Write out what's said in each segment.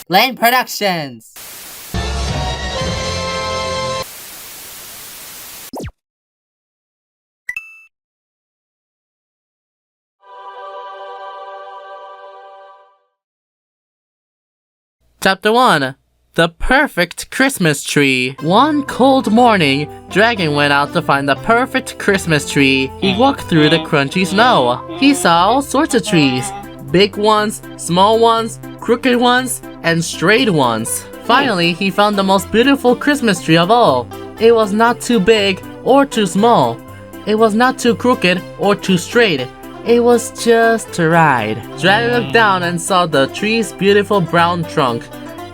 Lane Productions. Chapter 1. The Perfect Christmas Tree. One cold morning, Dragon went out to find the perfect Christmas tree. He walked through the crunchy snow. He saw all sorts of trees. Big ones, small ones, crooked ones, and straight ones. Finally, he found the most beautiful Christmas tree of all. It was not too big or too small. It was not too crooked or too straight. It was just right. Dragon looked down and saw the tree's beautiful brown trunk.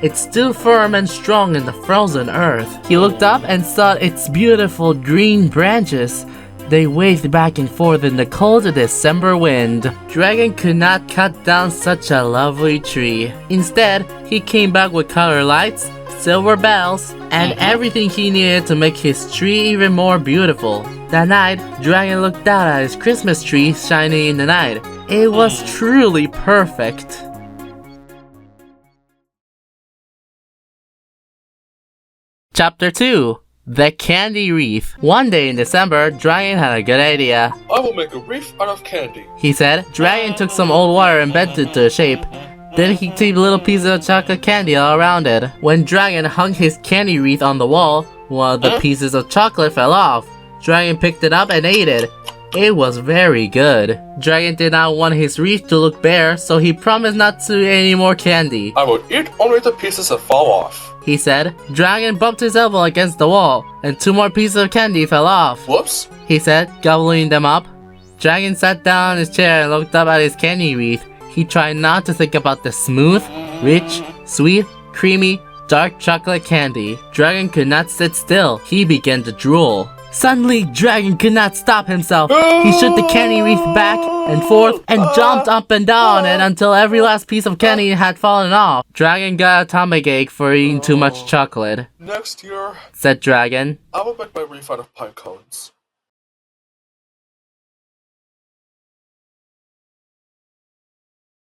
It stood firm and strong in the frozen earth. He looked up and saw its beautiful green branches. They waved back and forth in the cold December wind. Dragon could not cut down such a lovely tree. Instead, he came back with color lights, silver bells, and everything he needed to make his tree even more beautiful. That night, Dragon looked out at his Christmas tree shining in the night. It was truly perfect. Chapter 2. The Candy Wreath. One day in December, Dragon had a good idea. I will make a wreath out of candy, he said. Dragon took some old wire and bent it to a shape. Then he taped little pieces of chocolate candy all around it. When Dragon hung his candy wreath on the wall, one of the pieces of chocolate fell off. Dragon picked it up and ate it. It was very good. Dragon did not want his wreath to look bare, so he promised not to eat any more candy. I will eat only the pieces that fall off, he said. Dragon bumped his elbow against the wall, and 2 more pieces of candy fell off. Whoops, he said, gobbling them up. Dragon sat down in his chair and looked up at his candy wreath. He tried not to think about the smooth, rich, sweet, creamy, dark chocolate candy. Dragon could not sit still. He began to drool. Suddenly, Dragon could not stop himself. He shook the candy wreath back and forth and jumped up and down and until every last piece of candy had fallen off. Dragon got a stomach ache for eating too much chocolate. Next year, said Dragon, I will make my wreath out of pine cones.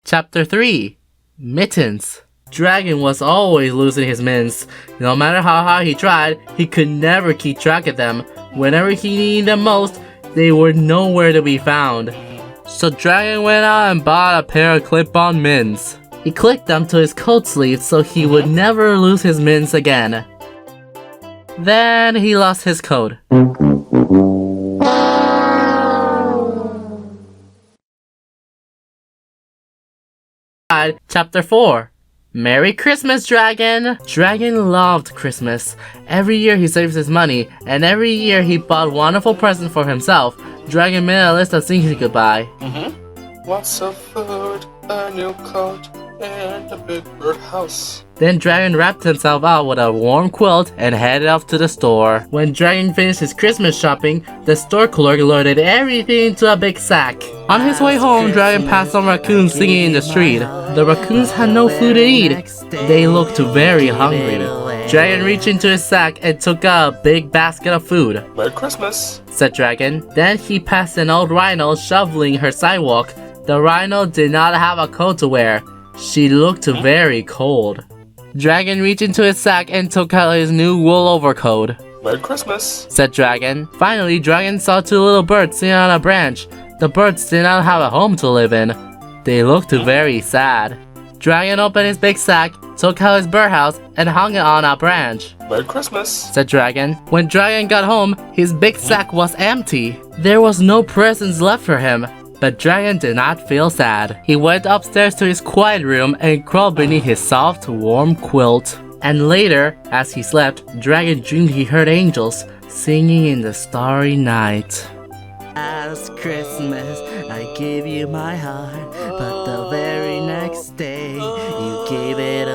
Chapter 3. Mittens. Dragon was always losing his mints. No matter how hard he tried, he could never keep track of them. Whenever he needed them most, they were nowhere to be found. So Dragon went out and bought a pair of clip-on mints. He clicked them to his coat sleeve so he would never lose his mints again. Then he lost his coat. Chapter 4. Merry Christmas, Dragon! Dragon loved Christmas. Every year he saves his money, and every year he bought wonderful presents for himself. Dragon made a list of things he could buy. Lots of food, a new coat, and a big birdhouse. Then Dragon wrapped himself out with a warm quilt and headed off to the store. When Dragon finished his Christmas shopping, the store clerk loaded everything into a big sack. On his way home, Dragon passed some raccoons singing in the street. The raccoons had no food to eat. They looked very hungry. Dragon reached into his sack and took out a big basket of food. Merry Christmas, said Dragon. Then he passed an old rhino shoveling her sidewalk. The rhino did not have a coat to wear. She looked very cold. Dragon reached into his sack and took out his new wool overcoat. Merry Christmas, said Dragon. Finally, Dragon saw 2 little birds sitting on a branch. The birds did not have a home to live in. They looked very sad. Dragon opened his big sack, took out his birdhouse, and hung it on a branch. Merry Christmas, said Dragon. When Dragon got home, his big sack was empty. There was no presents left for him. But Dragon did not feel sad. He went upstairs to his quiet room and crawled beneath his soft, warm quilt. And later, as he slept, Dragon dreamed he heard angels singing in the starry night. Last Christmas, I gave you my heart, but the very next day, you gave it